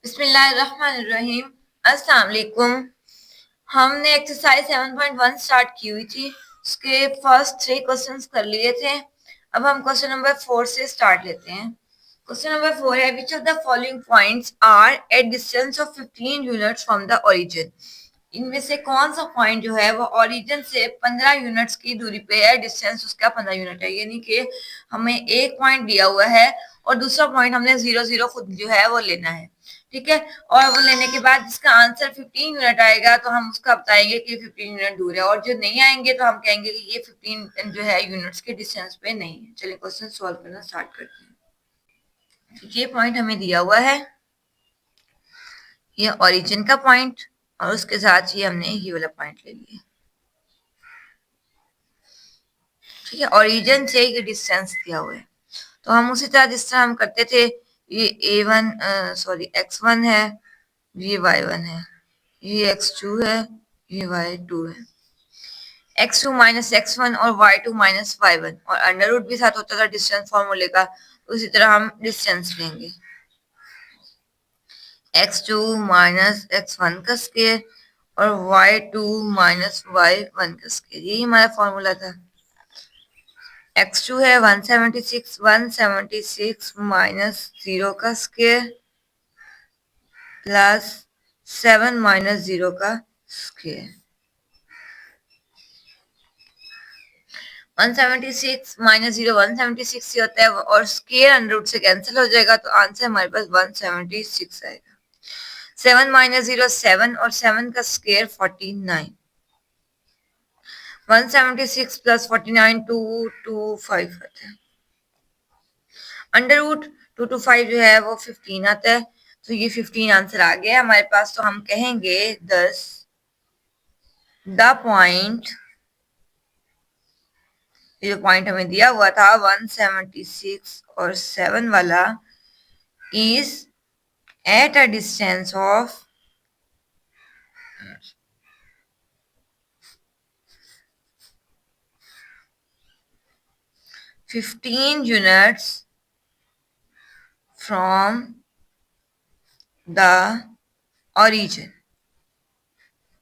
बिस्मिल्लाहिर्रहमानिर्रहीम। अस्सलाम वालेकुम। हमने एक्सरसाइज 7.1 स्टार्ट की हुई थी, उसके फर्स्ट 3 क्वेश्चंस कर लिए थे। अब हम क्वेश्चन नंबर 4 से स्टार्ट लेते हैं। क्वेश्चन नंबर 4 है, which of the following points are at distance of 15 units from the origin. इनमें से कौन सा पॉइंट जो है वो ओरिजिन से 15 यूनिट्स की दूरी पे है, डिस्टेंस उसका 15 यूनिट है। यानी कि हमें एक पॉइंट दिया हुआ है और दूसरा पॉइंट हमने 0 0 खुद जो है वो लेना है, ठीक है। और वो लेने के बाद जिसका आंसर 15 यूनिट आएगा तो हम उसका बताएंगे कि 15 यूनिट दूर है, और जो नहीं आएंगे तो हम कहेंगे कि ये 15 जो है यूनिट्स के डिस्टेंस पे नहीं है। चलिए क्वेश्चन सॉल्व करना स्टार्ट करते हैं। ये पॉइंट हमें दिया हुआ है, ये ओरिजिन का पॉइंट, और उसके साथ ही हमने ये वाला पॉइंट ले लिया, ठीक है। ओरिजिन से ये डिस्टेंस दिया हुआ है, तो हम उसी तरह जिस तरह हम करते थे, ये x1 है, ये y1 है, ये x2 है, ये y2 है। x2 माइनस x1 और y2 माइनस y1, और अंडर रूट भी साथ होता था डिस्टेंस फॉर्मूले का, उसी तरह हम डिस्टेंस लेंगे x2 माइनस x1 का स्क्वायर और y2 माइनस y1 का स्क्वायर। यही हमारा फॉर्मूला था। x2 है 176 माइनस 0 का स्क्वायर प्लस 7 माइनस 0 का स्क्वायर। 176 माइनस 0 176 ही होता है, और स्क्वायर अंडर रूट से कैंसिल हो जाएगा, तो आंसर हमारे पास 176 आएगा। 7 माइनस 0 7, और 7 का स्क्वायर 49। 176 प्लस 49 225 आता है। अंडर रूट 225 जो है वो 15 आता है, तो ये 15 आंसर आ गया हमारे पास। तो हम कहेंगे 10 द पॉइंट, ये जो पॉइंट हमें दिया हुआ था 176 और 7 वाला, is at a distance of 15 units from the origin,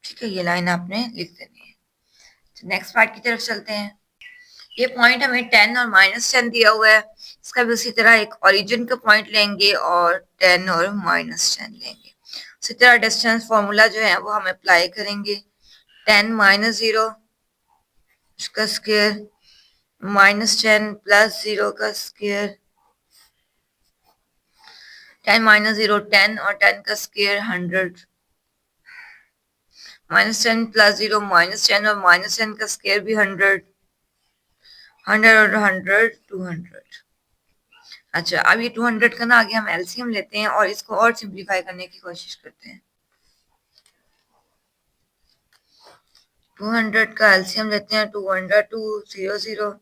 ठीक है। ये लाइन आपने लिख देनी है। तो नेक्स्ट पार्ट की तरफ चलते हैं। ये पॉइंट हमें 10 और माइनस 10 दिया हुआ है, इसका भी उसी तरह एक ओरिजिन का पॉइंट लेंगे और 10 और माइनस 10 लेंगे। उसी तरह डिस्टेंस फॉर्मूला जो है वो हम अप्लाई करेंगे। 10 माइनस 0 उसका स्क्वायर माइनस 10 प्लस 0 का स्क्वायर। 10 माइनस 0 10, और 10 का स्क्वायर 100। माइनस 10 प्लस 0 माइनस 10, और माइनस 10 का स्क्वायर भी 100। 100 और 100 200। अच्छा, अब ये 200 का ना आगे हम एलसीएम लेते हैं और इसको और सिंप्लीफाई करने की कोशिश करते हैं। 200 का एलसीएम लेते हैं। 200 2 0 0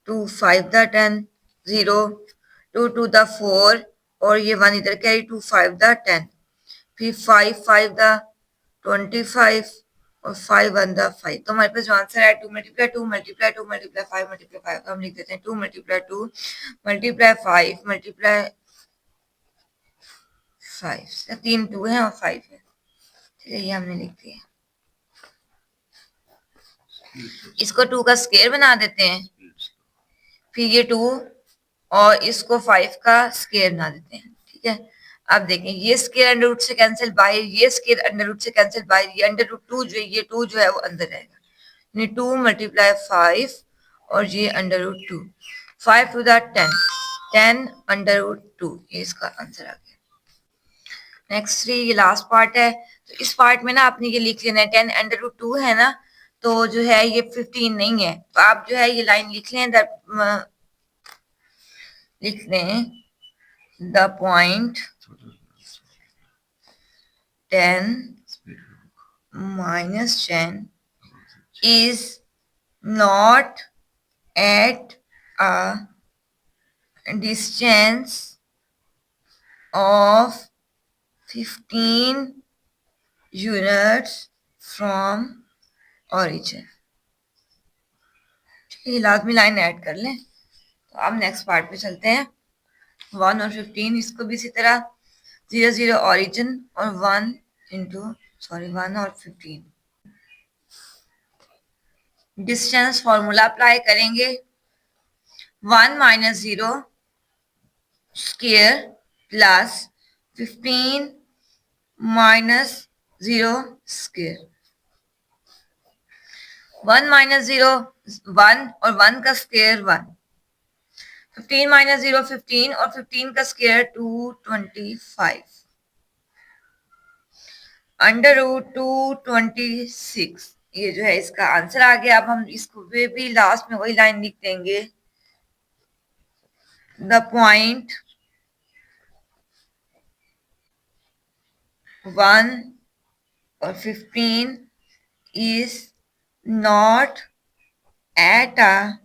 2 5 द 10 0 2 2 द 4, और ये 1 इधर कैरी 2 5 द 10, फिर 5 5 द 25, और 5 1 द 5। तो हमारे पास जो आंसर है 2 मल्टीप्लाई 2 मल्टीप्लाई 2 मल्टीप्लाई 5 मल्टीप्लाई 5, तो हम लिख देते हैं 2 मल्टीप्लाई 2 मल्टीप्लाई 5 मल्टीप्लाई 5। 3 2 है और 5 है, ठीक है। ये हमने लिख दिया। इसको 2 का स्क्वायर बना देते हैं, फिर ये 2 और इसको 5 का स्क्वायर बना देते हैं, ठीक है। अब देखें, ये स्क्वायर अंडर रूट से कैंसिल बाहर, ये स्क्वायर अंडर रूट से कैंसिल बाहर, ये अंडर रूट 2 जो है, ये 2 जो है वो अंदर रहेगा, यानी 2 मल्टीप्लाई 5 और ये under root 2। 5 to the 10, 10 under root 2, ये इसका आंसर आ गया। नेक्स्ट 3, ये लास्ट पार्ट है। तो इस पार्ट में ना आपने ये लिख लेना है 10 अंडर रूट 2 है ना, तो जो है ये 15 नहीं है, तो आप जो है ये लाइन लिख लें, लिख लें the point 10 minus 10 is not at a distance of 15 units from origin। ठीक है, लाजमी लाइन ऐड कर लें। तो अब नेक्स्ट पार्ट पे चलते हैं। 1 और 15 इसको भी इसी तरह 0 0 ऑरिजिन और 1 और 15। डिस्टेंस फॉर्मूला अप्लाई करेंगे। 1 minus 0 square plus 15 minus 0 square. 1 minus 0 1 और 1 का स्क्वायर 1। 15 माइनस 0 15 और 15 का स्क्वायर 225 अंडर रूट 226। ये जो है इसका आंसर आ गया। अब हम इसको भी लास्ट में वही लाइन लिख देंगे। द पॉइंट 1 और 15 is not at a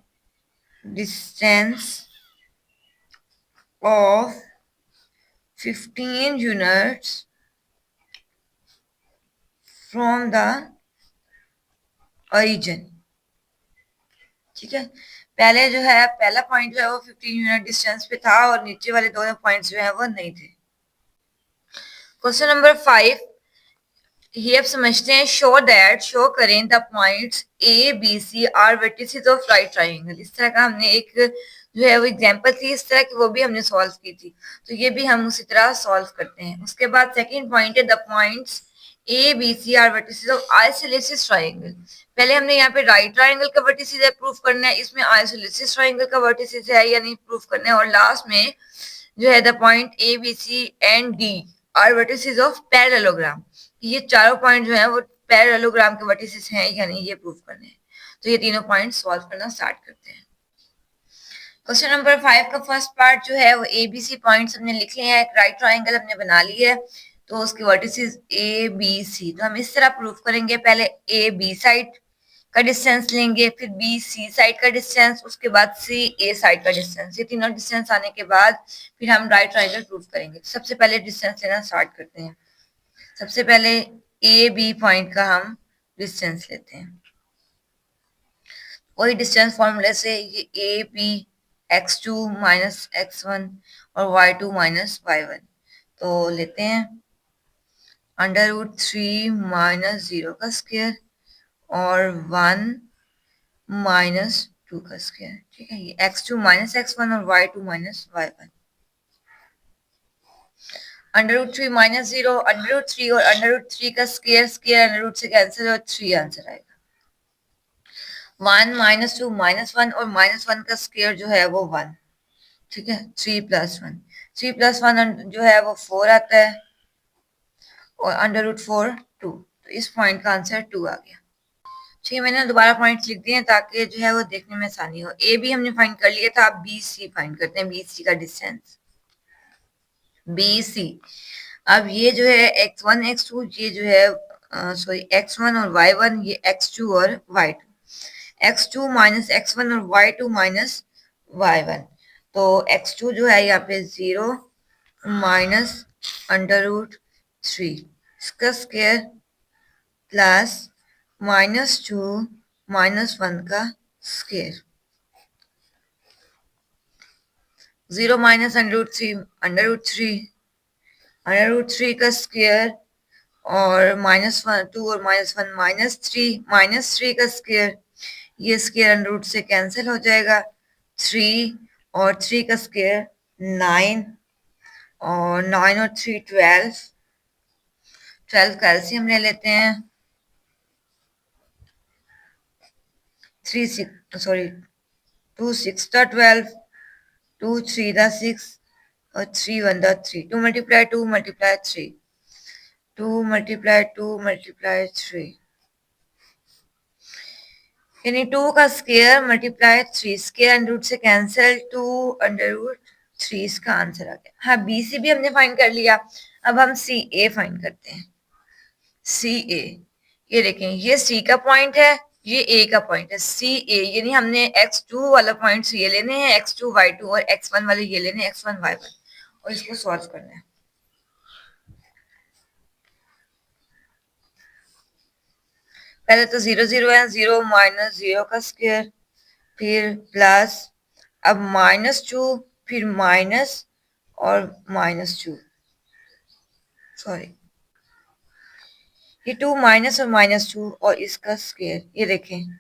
distance of 15 units from the origin। ठीक है, पहले जो है पहला पॉइंट जो है वो 15 यूनिट डिस्टेंस पे था और नीचे वाले दोनों पॉइंट्स जो है वो नहीं थे। क्वेश्चन नंबर 5 ये अब समझते हैं। शो करें the points A B C are vertices of right triangle. इस तरह का हमने एक जो है वो एग्जांपल थी, इस तरह की वो भी हमने सॉल्व की थी, तो ये भी हम उसी तरह सॉल्व करते हैं। उसके बाद सेकंड पॉइंट है the points A B C are vertices of isosceles triangle. पहले हमने यहाँ पे राइट ट्रायंगल का वर्टिसेस है प्रूफ करना है, इसमें आइसोसेलेस ट्रायंगल का वर्टिसेस है या नहीं प्रूफ करना है, और लास्ट में जो है the point A B C and D are vertices of parallelogram. ये चारों पॉइंट जो है वो पैरेललोग्राम के वर्टिसेस हैं या नहीं ये प्रूफ करने हैं। तो ये तीनों पॉइंट सॉल्व करना स्टार्ट करते हैं। क्वेश्चन नंबर 5 का फर्स्ट पार्ट जो है वो ए बी सी पॉइंट्स हमने लिख लिए हैं। एक राइट ट्रायंगल हमने बना ली है, तो उसके वर्टिसेस ए बी सी। तो हम इस तरह प्रूफ करेंगे, पहले ए बी साइड का डिस्टेंस लेंगे, फिर बी सी साइड का डिस्टेंस, उसके बाद सी ए साइड का डिस्टेंस। ये तीनों डिस्टेंस आने के बाद फिर हम राइट ट्रायंगल प्रूफ करेंगे। सबसे पहले डिस्टेंस लेना स्टार्ट करते हैं। सबसे पहले ए बी पॉइंट का हम डिस्टेंस लेते हैं। वही डिस्टेंस फॉर्मूले से ये A B x2 minus x1 और y2 माइनस y1। तो लेते हैं अंडर रूट 3 माइनस 0 का स्क्वायर और 1 माइनस 2 का स्क्वायर। ठीक है, ये x2 माइनस x1 और y2 minus y1। Under root 3 minus 0 under root 3 और अंडर रूट 3 का स्क्वायर, स्क्वायर अंडर रूट से कैंसिल और 3 आंसर आएगा। 1 माइनस 2 माइनस 1 और माइनस 1 का स्क्वायर जो है वो 1। ठीक है, 3 प्लस 1, 3 प्लस 1 जो है वो 4 आता है और अंडर रूट 4 2। तो इस पॉइंट का आंसर 2 आ गया। ठीक है, मैंने दोबारा पॉइंट्स लिख दिए ताकि जो है वो देखने में आसानी हो। ए बी हमने फाइंड कर लिया था, अब बी सी फाइंड करते हैं। बी सी का डिस्टेंस बी सी। अब ये जो है x1 x2 ये जो है सॉरी x1 और y1, ये x2 और y2। x2 माइनस x1 और y2 माइनस y1। तो x2 जो है यहाँ पे 0 माइनस अंडर रूट 3 इसका स्क्वायर प्लस माइनस 2 माइनस 1 का square. 0 minus under root 3 under root 3 under root 3 का स्क्वायर और माइनस 1 2 और माइनस 1 माइनस 3 का स्क्वायर। ये स्क्वायर अंडर रूट से कैंसिल हो जाएगा। 3 और 3 का स्क्वायर 9 और 9 और 3 12। 12 का एलसीएम ले लेते हैं। 3 6 सॉरी 2 6 का 12, 2 3 का 6 और 3 1 का 3। 2 मल्टीप्लाई 2 मल्टीप्लाई 3, 2 मल्टीप्लाई 2 मल्टीप्लाई 3, यानी 2 का square multiply 3, square under root से कैंसिल, 2 अंडर रूट 3 इसका आंसर आ गया। हाँ, बी सी भी हमने फाइंड कर लिया। अब हम सी ए फाइंड करते हैं। सी ए, ये देखें ये सी का पॉइंट है, ये ए का पॉइंट है। सी ए यानी हमने x2 वाला पॉइंट ये लेने हैं, x2 y2 और x1 वाले ये लेने हैं, x1 y1, और इसको सॉल्व करना है। पहले तो 0 0 है, 0 माइनस 0 का स्क्वायर, फिर प्लस, अब -2, फिर माइनस और -2। सॉरी, ये 2 माइनस और -2 और इसका स्क्वायर, ये देखें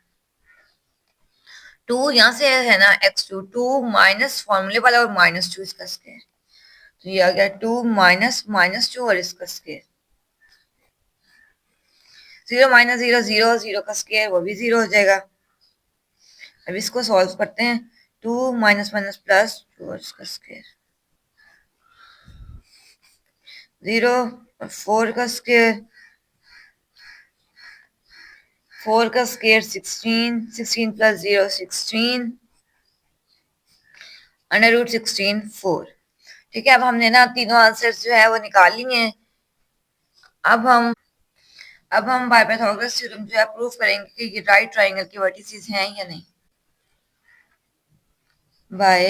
2 यहाँ से है ना x2, 2 माइनस फॉर्मूले वाला और -2 इसका स्क्वायर, तो ये आ गया 2 माइनस -2 और इसका स्क्वायर। 0 माइनस 0 0, 0 का स्क्वायर वो भी 0 हो जाएगा। अब इसको सॉल्व करते हैं, 2 माइनस माइनस प्लस 2 और इसका स्क्वायर, 0 और 4 का स्क्वायर, 4 का स्क्वायर 16, 16 प्लस 0 16, √16 4। ठीक है, अब हमने ना तीनों आंसर्स जो है वो निकाल लिए हैं। अब हम बाय पाइथागोरस थ्योरम जो है प्रूव करेंगे कि ये राइट ट्रायंगल के वर्टिसेस हैं या नहीं। बाय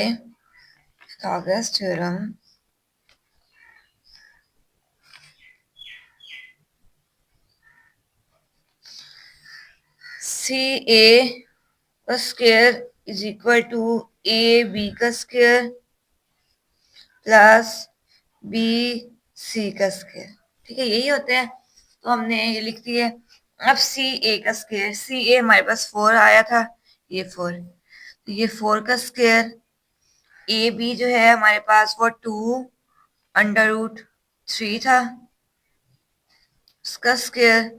पाइथागोरस थ्योरम CA का square is equal to AB का स्क्वायर प्लस BC का स्क्वायर। ठीक है, यही होते हैं, तो हमने ये लिख दिए। अब CA का स्क्वायर, CA हमारे पास 4 आया था, ये 4, तो ये 4 का स्क्वायर, AB जो है हमारे पास वो 2 √3 था, उसका स्क्वायर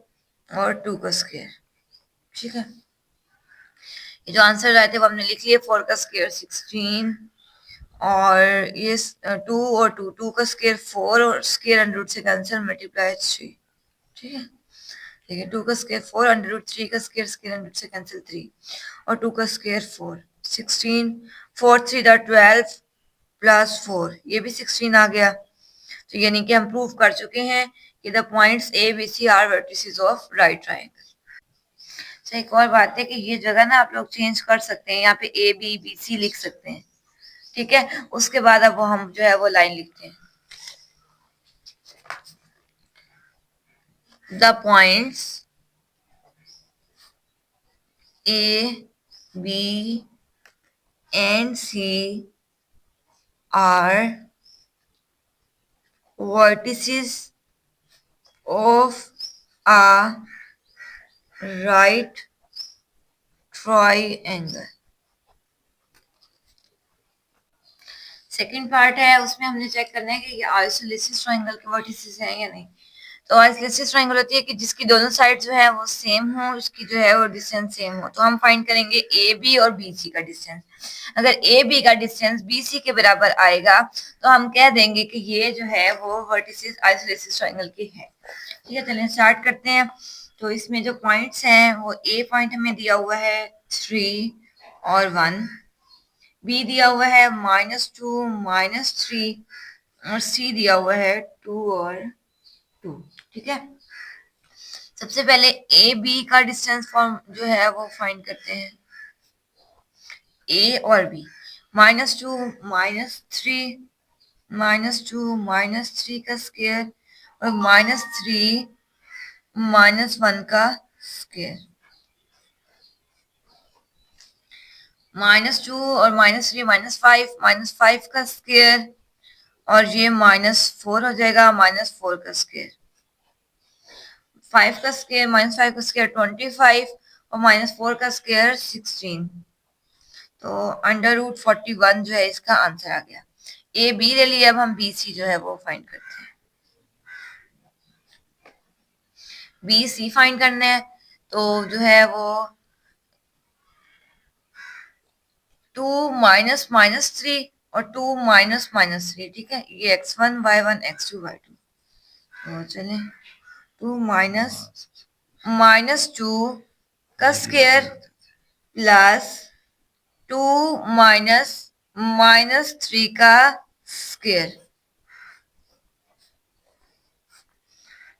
और 2 का स्क्वायर। ठीक है, ये जो आंसर आए थे वो हमने लिख लिए, 4 का स्क्वायर 16 और ये 2 और 2, 2 का स्क्वायर 4 और स्क्वायर अंडर रूट से कैंसिल, मल्टीप्लाई 3। ठीक है, ठीक है, 2 का स्क्वायर 4, अंडर रूट 3 का स्क्वायर, स्क्वायर अंडर रूट से कैंसिल 3 और 2 का स्क्वायर 4, 16, 4 3 12 प्लस 4, ये भी 16 आ गया। तो यानी कि हम प्रूव कर चुके हैं कि the points A B C are vertices of right triangle. अच्छा, एक और बात है कि ये जगह ना आप लोग चेंज कर सकते हैं, यहाँ पे ए बी बी सी लिख सकते हैं। ठीक है, उसके बाद अब वो हम जो है वो लाइन लिखते हैं, the points A B and C are vertices of a right triangle। Second part है, उसमें हमने चेक करना है कि ये आइसोलेसिस ट्रायंगल के वर्टिसेस हैं या नहीं। तो आइसोलेसिस ट्रायंगल होती है कि जिसकी दोनों साइड जो है वो सेम हो, उसकी जो है वो डिस्टेंस सेम हो। तो हम फाइंड करेंगे ए बी और बी सी का डिस्टेंस। अगर ए बी का डिस्टेंस बी सी के बराबर आएगा तो हम कह देंगे कि ये जो है वो वर्टिसेस आइसोलेसिस ट्रायंगल के है। ठीक है, चलिए स्टार्ट करते हैं। तो इसमें जो पॉइंट्स हैं वो ए पॉइंट हमें दिया हुआ है 3 और 1, बी दिया हुआ है -2 -3 और सी दिया हुआ है 2 और 2। ठीक है, सबसे पहले ए बी का डिस्टेंस फॉर्म जो है वो फाइंड करते हैं, ए और बी, -2 -3 -2 का स्क्वायर और -3 -1 का स्क्वायर, -2 और -3 -5 का स्क्वायर और ये -4 हो जाएगा, -4 का स्क्वायर, 5 का स्क्वायर -5 का स्क्वायर 25 और -4 का स्क्वायर 16। तो √41 जो है इसका आंसर आ गया। ए बी ले लिया, अब हम बी सी जो है वो फाइंड करते हैं। बी सी फाइंड करना है तो जो है वो 2 -3 और 2 -3। ठीक है, ये x1 y1 x2 y2। तो चले 2 -2 का स्क्वायर प्लस 2 -3 का स्क्वायर,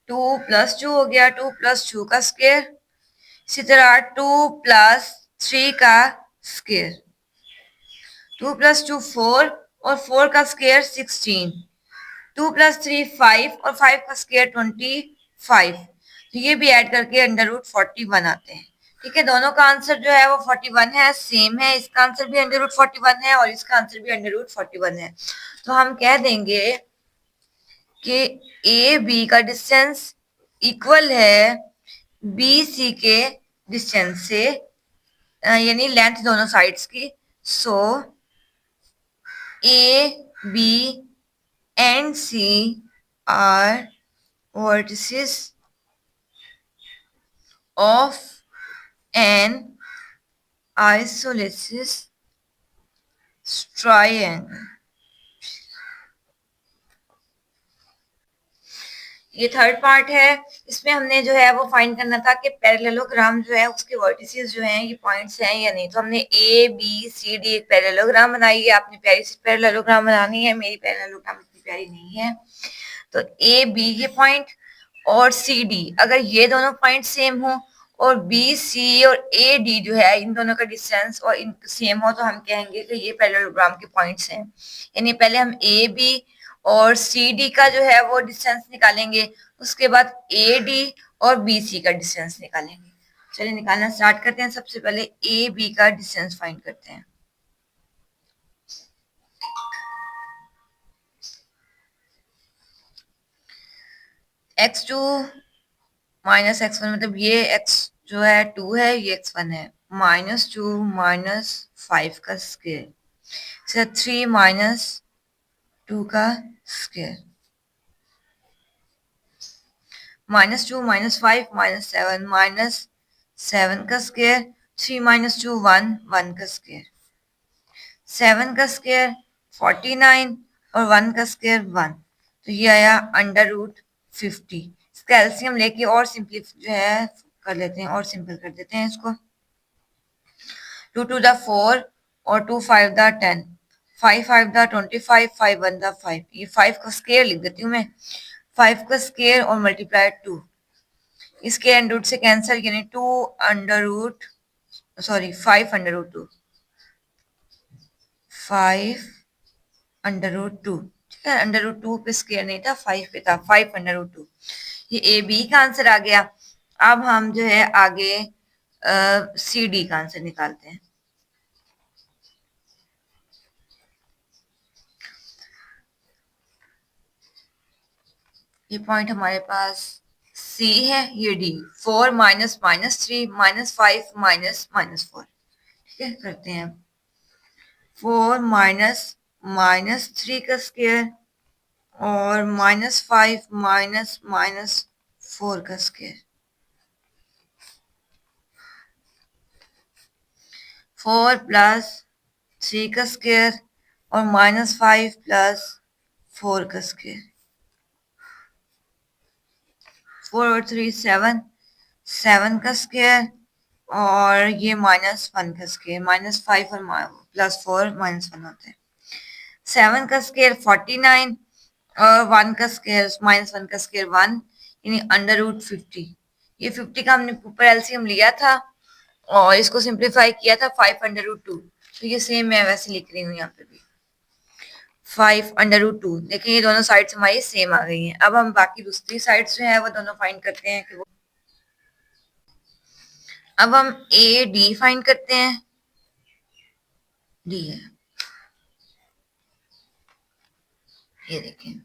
2 + 2 हो गया, 2 + 2 का स्क्वायर, इसी तरह 2 + 3 का स्क्वायर, 2 + 2 4 और 4 का स्क्वायर 16, 2 + 3 5 और 5 का स्क्वायर 25। तो ये भी ऐड करके √41 आते हैं। ठीक है, दोनों का आंसर जो है वो 41 है, सेम है, इसका आंसर भी √41 है और इसका आंसर भी √41 है। तो हम कह देंगे कि ए बी का डिस्टेंस इक्वल है बी सी के डिस्टेंस से, यानी लेंथ दोनों साइड्स की। So A B and C are vertices of an isosceles triangle। ये थर्ड पार्ट है। इसमें हमने जो है वो फाइंड करना था कि पैरेललोग्राम जो है उसके वर्टिसेस जो हैं ये पॉइंट्स हैं या नहीं। तो हमने ए बी सी डी एक पैरेललोग्राम बनाई है। आपने प्यारी सी पैरेललोग्राम बनानी है, मेरी पैरेललोग्राम इतनी प्यारी नहीं है। तो ए बी ये पॉइंट और सी डी, अगर ये दोनों पॉइंट सेम हो और बी सी और ए डी जो है इन दोनों का डिस्टेंस और इन सेम हो तो हम कहेंगे कि ये पैरेललोग्राम के पॉइंट्स हैं। यानी पहले हम ए बी और सी डी का जो है वो डिस्टेंस निकालेंगे, उसके बाद ए डी और बी सी का डिस्टेंस निकालेंगे। चलिए निकालना स्टार्ट करते हैं। सबसे पहले ए बी का डिस्टेंस फाइंड करते हैं। x2 माइनस x1 मतलब ये x जो है 2 है, ये x1 है। -2 माइनस 5 का स्क्वायर, 3 माइनस 2 का स्क्वायर, -2 -5 -7 -7 का स्क्वायर, 3 -2 1 1 का स्क्वायर, 7 का स्क्वायर 49 और 1 का स्क्वायर 1। तो ये आया √50। इसका एलसीएम लेके और सिंपली जो है कर लेते हैं और सिंपल कर देते हैं इसको। 2 to the 4 और 2 5 the 10, 5 5 the 25, 5 1 the 5। ये 5 का स्क्वायर लिख देती हूँ मैं। 5 का स्क्वायर और मल्टीप्लाई 2, इसके अंडर रूट से कैंसिल, यानी 5 अंडर रूट 2, 5 अंडर रूट 2। ठीक है, अंडर रूट 2 पे स्क्वायर नहीं था, 5 पे था, 5 अंडर रूट 2। ये ए बी का आंसर आ गया। अब हम जो है आगे सी डी का आंसर निकालते हैं। ये पॉइंट हमारे पास सी है, ये डी। 4 माइनस -3 -5 -4। ठीक है, करते हैं। 4 -3 का स्क्वायर और -5 -4 का स्क्वायर, 4 प्लस 3 का स्क्वायर और -5 प्लस 4 का स्क्वायर, 4 और 3 7, 7 का स्क्वायर और ये -1 का स्क्वायर, -5 और +4 -1 होता है। 7 का स्क्वायर 49 और 1 का स्क्वायर -1 का स्क्वायर 1, यानी √50। ये 50 का हमने ऊपर एलसीएम लिया था और इसको सिंप्लीफाई किया था 5 अंडर रूट 2। तो ये सेम मैं वैसे लिख रही हूँ यहाँ पे भी 5 अंडर रूट 2। देखिए ये दोनों साइड्स हमारी सेम आ गई हैं। अब हम बाकी दूसरी साइड्स जो है वो दोनों फाइंड करते हैं कि वो, अब हम ए डी फाइंड करते हैं। डी है, ये देखें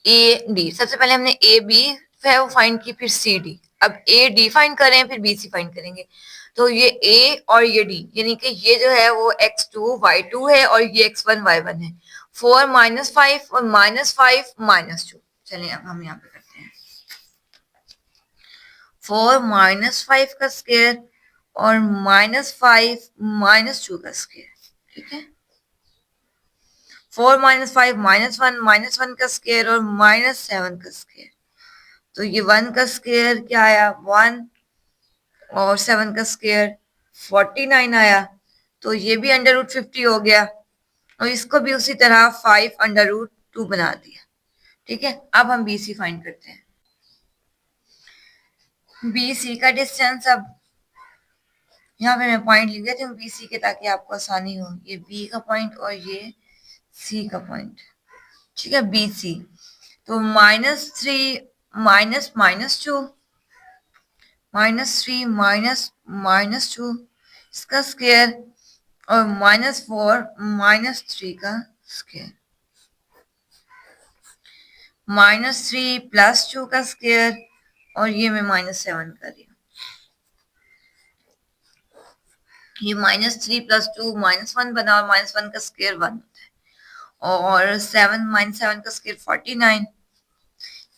ए डी। सबसे पहले हमने ए बी है वो फाइंड की, फिर सी डी। अब ए डी फाइंड करें फिर बी सी फाइंड करेंगे। तो ये ए और ये डी, यानी कि ये जो है वो x2 y2 है और ये x1 y1 है। 4 -5 और -5 -2। चलिए अब हम यहाँ पे करते हैं। 4 -5 का स्क्वायर और -5 -2 का स्क्वायर। ठीक है, 4 -5 -1 का स्क्वायर और -7 का स्क्वायर। तो ये 1 का स्क्वायर क्या आया 1 और 7 का स्क्वायर 49 आया। तो ये भी √50 हो गया और इसको भी उसी तरह 5 √2 बना दिया। ठीक है, अब हम BC फाइंड करते हैं। BC का डिस्टेंस, अब यहाँ पे मैं पॉइंट लिख देती हूँ BC के ताकि आपको आसानी हो। ये B का पॉइंट और ये C का पॉइंट। ठीक है, BC। तो -3 -2 -3 -2 इसका स्क्वायर और -4 -3 का स्क्वायर। -3 + 2 का स्क्वायर, और ये मैं -7 कर रही हूँ। ये -3 + 2 -1 बना, और -1 का स्क्वायर 1 होता है, और 7 -7 का स्क्वायर 49।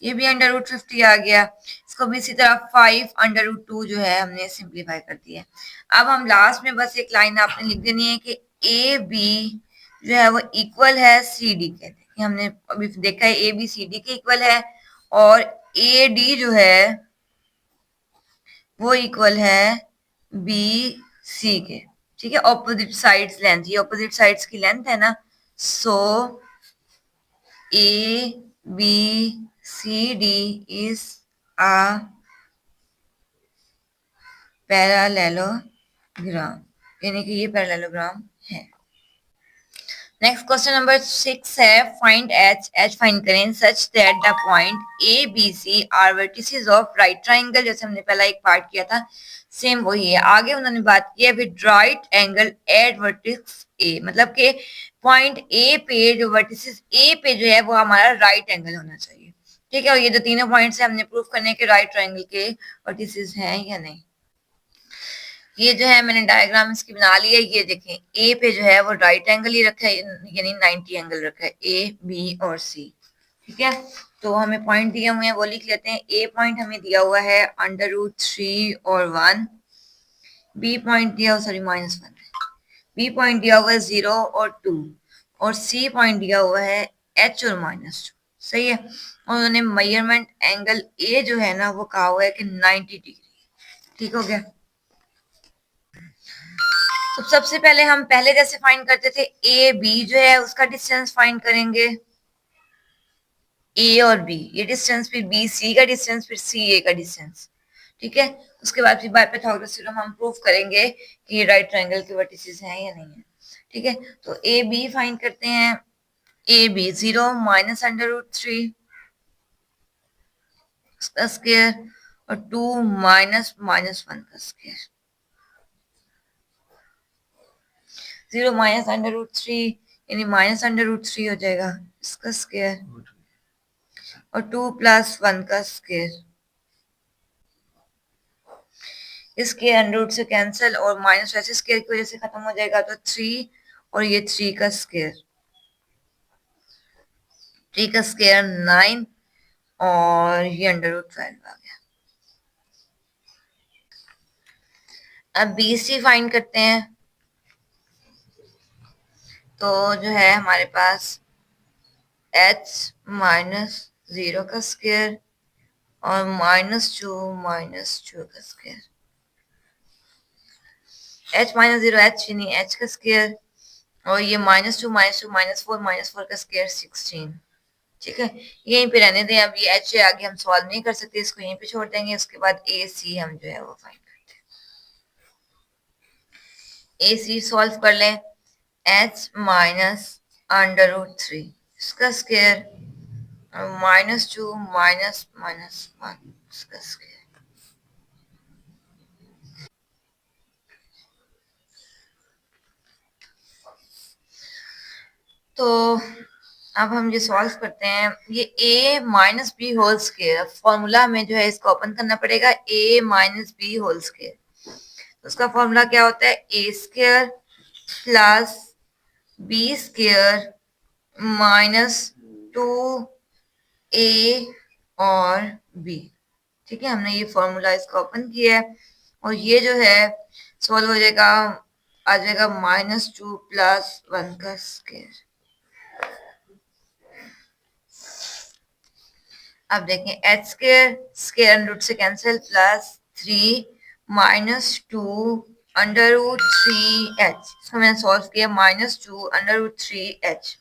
ये भी √50 आ गया। इसको भी इसी तरह 5 √2 जो है हमने सिंप्लीफाई कर दिया है। अब हम लास्ट में बस एक लाइन आपने लिख देनी है कि ए बी जो है वो इक्वल है सी डी के। हमने अभी देखा है ए बी सी डी के इक्वल है, और ए डी जो है वो इक्वल है बी सी के। ठीक है, ऑपोजिट साइड्स लेंथ, ये ऑपोजिट साइड्स की लेंथ है ना। So A B C D is a parallelogram, यानी कि ये पैरेललोग्राम है। नेक्स्ट क्वेश्चन नंबर 6 है, फाइंड एच। एच फाइंड करें such that the point A B C are vertices of right triangle. जैसे हमने पहला एक पार्ट किया था, सेम वही है। आगे उन्होंने बात की है with right angle at vertex A, मतलब कि पॉइंट ए पे जो वर्टिसेस ए पे जो है वो हमारा राइट एंगल होना चाहिए। ठीक है, और ये जो तीनों पॉइंट्स है हमने प्रूव करने के राइट ट्राइंगल के वर्टिसेस हैं या नहीं। ये जो है मैंने डायग्राम इसकी बना ली है। ये देखें, ए पे जो है वो राइट एंगल ही रखा है, यानी 90 एंगल रखा है, ए बी और सी। ठीक है, तो हमें पॉइंट दिए हुए हैं वो लिख लेते हैं। ए पॉइंट हमें दिया हुआ है √3 और 1। बी पॉइंट दिया, सॉरी -1, बी पॉइंट दिया हुआ है 0 और 2, और सी पॉइंट दिया हुआ है h और -2। सही है, और उन्होंने मेजरमेंट एंगल ए जो है ना वो कहा हुआ है कि 90 डिग्री। ठीक हो गया। तो सबसे पहले हम पहले जैसे फाइंड करते थे, ए बी जो है उसका डिस्टेंस फाइंड करेंगे, ए और बी ये डिस्टेंस, फिर बी सी का डिस्टेंस, फिर सी ए का डिस्टेंस। ठीक है, उसके बाद फिर बाय पाइथागोरस थ्योरम हम प्रूव करेंगे कि ये राइट ट्रायंगल के वर्टिसेस हैं या नहीं है। ठीक है, तो ए बी फाइंड करते हैं। ए बी 0 -√3 का स्क्वायर, और 2 -1 का स्क्वायर। 0 -√3 यानी -√3 हो जाएगा इसका स्क्वायर, और 2 + 1 का स्क्वायर। इसके अंडर रूट से कैंसिल, और माइनस वैसे स्क्वायर की वजह से खत्म हो जाएगा, तो 3, और ये 3 का स्क्वायर, 3 का स्क्वायर 9, और ये √12 आ गया। अब बी सी फाइंड करते हैं। तो जो है हमारे पास h -0 का स्क्वायर, और -2 का स्क्वायर। h -0 h यानी h का स्क्वायर, और ये -2 -4 का स्क्वायर 16। ठीक है, यहीं पे रहने दें। अब ये h आगे हम सॉल्व नहीं कर सकते, इसको यहीं पे छोड़ देंगे। उसके बाद ए सी हम जो है वो फाइंड करते हैं। ए सी सॉल्व कर लें। h -√3 इसका स्क्वायर, -2 -1 इसका स्क्वायर। तो अब हम ये सॉल्व करते हैं। ये a - b whole square, formula में जो है इसको ओपन करना पड़ेगा। a - b होल स्क्वायर, उसका फॉर्मूला क्या होता है, a square plus b square -2 a और b। ठीक है, हमने ये फॉर्मूला इसका ओपन किया है, और ये जो है सॉल्व हो जाएगा, आ जाएगा -2 + 1 का स्क्वायर। अब देखें, h स्क्वायर स्क्वायर रूट से कैंसिल, +3 -2 √3h। इसको मैंने सॉल्व किया, -2 √3h,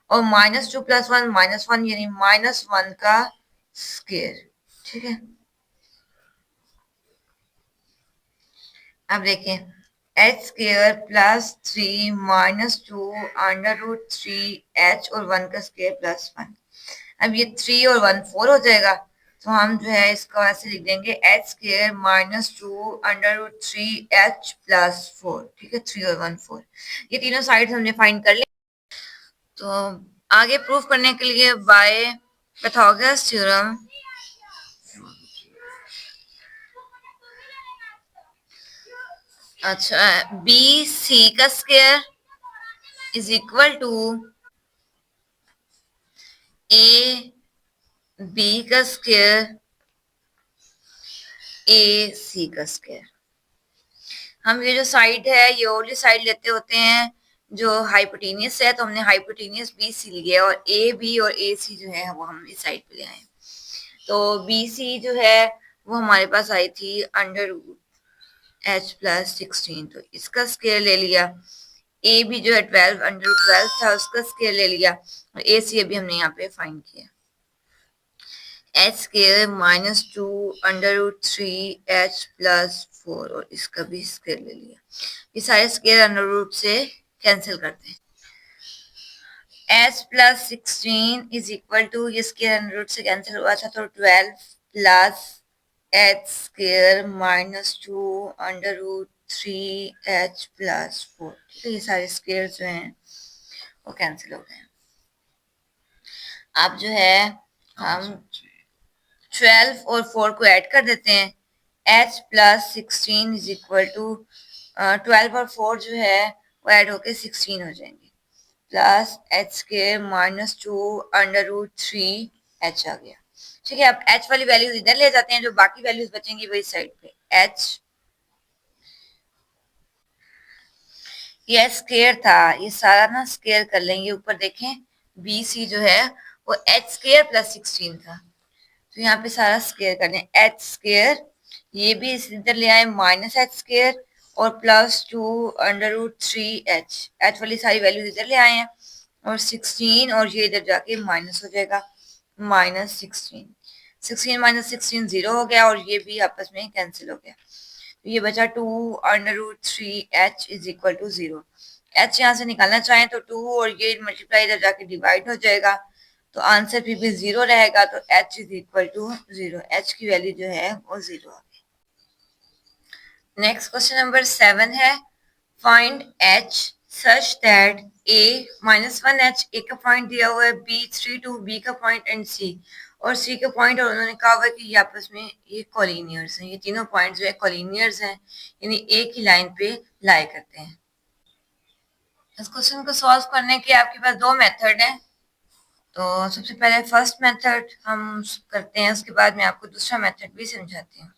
और -2 + 1 -1 यानी -1 का स्क्वायर। ठीक है, अब देखें, h स्क्वायर +3 -2 √3h, और 1 का स्क्वायर +1। अब ये 3 और 1 4 हो जाएगा, तो हम जो है इसको ऐसे लिख देंगे, h स्क्वायर -2 √3h + 4। ठीक है, 3 और 1 4, ये तीनों साइड हमने फाइंड कर ली। तो आगे प्रूफ करने के लिए बाय पाइथागोरस थ्योरम अच्छा, बी सी का square is equal to A B का स्क्वायर ए सी का स्क्वायर। हम ये जो साइड है ये वाली साइड लेते होते हैं जो हाइपोटेनियस है, तो हमने हाइपोटेनियस बी सी लिया और ए बी और ए सी जो है वो हम इस साइड पे ले आए। तो बी सी जो है वो हमारे पास आई थी अंडर रूट एच प्लस 16, तो इसका स्क्वायर ले लिया। ए बी जो है 12 अंडर रूट 12 था, उसका स्क्वायर ले लिया। और ए सी अभी हमने यहाँ पे फाइंड किया, h square minus 2 under root 3 h plus 4, और इसका भी स्क्वायर ले लिया। ये सारे स्क्वायर अंडर रूट से कैंसिल करते हैं। H plus 16 is equal to, ये स्क्वायर अंडर रूट से कैंसिल हुआ था, तो 12 plus H square minus 2 under root 3 h plus 4। ठीक है, ये सारे स्क्वायर जो हैं वो कैंसिल हो गए। अब जो है हम 12 और 4 को ऐड कर देते हैं। h plus 16 is equal to 12 और 4 जो है वो ऐड होके 16 हो जाएंगे, plus H square minus 2 under root 3 H आ गया। ठीक है, अब h वाली वैल्यूज इधर ले जाते हैं, जो बाकी वैल्यूज बचेंगी वही साइड पे। h ये स्क्वायर था, ये सारा ना स्क्वायर कर लेंगे। ऊपर देखें बी सी जो है वो एच स्क्वायर प्लस 16 था, तो यहाँ पे सारा स्क्वायर कर लें। एच स्क्वायर, ये भी इधर ले आए माइनस एच स्क्वायर और plus 2 under root 3 h. H वाली सारी वैल्यूज इधर ले आए हैं और 16, और ये इधर जाके माइनस हो जाएगा, माइनस 16। 16 माइनस 16 0 हो गया, और ये भी आपस में कैंसिल हो गया। तो ये बचा 2 under root 3 h is equal to 0। H यहाँ से निकालना चाहें तो 2 और ये मल्टीप्लाई इधर जाके डिवाइड हो जाएगा, तो आंसर फिर भी 0 रहेगा, तो h is equal to 0। h की वैल्यू जो है वो 0 आ गई। नेक्स्ट क्वेश्चन नंबर 7 है, find h such that a -1h a का पॉइंट दिया हुआ है, b 3 2 b का पॉइंट एंड c और c का पॉइंट, और उन्होंने कहा हुआ है कि ये आपस में ये कॉलिनियर्स हैं। ये तीनों पॉइंट जो है कॉलिनियर्स हैं, यानी एक ही लाइन पे लाई करते हैं। इस क्वेश्चन को सॉल्व करने के आपके पास दो मेथड हैं। तो सबसे पहले फर्स्ट मेथड हम करते हैं, उसके बाद मैं आपको दूसरा मेथड भी समझाती हूँ।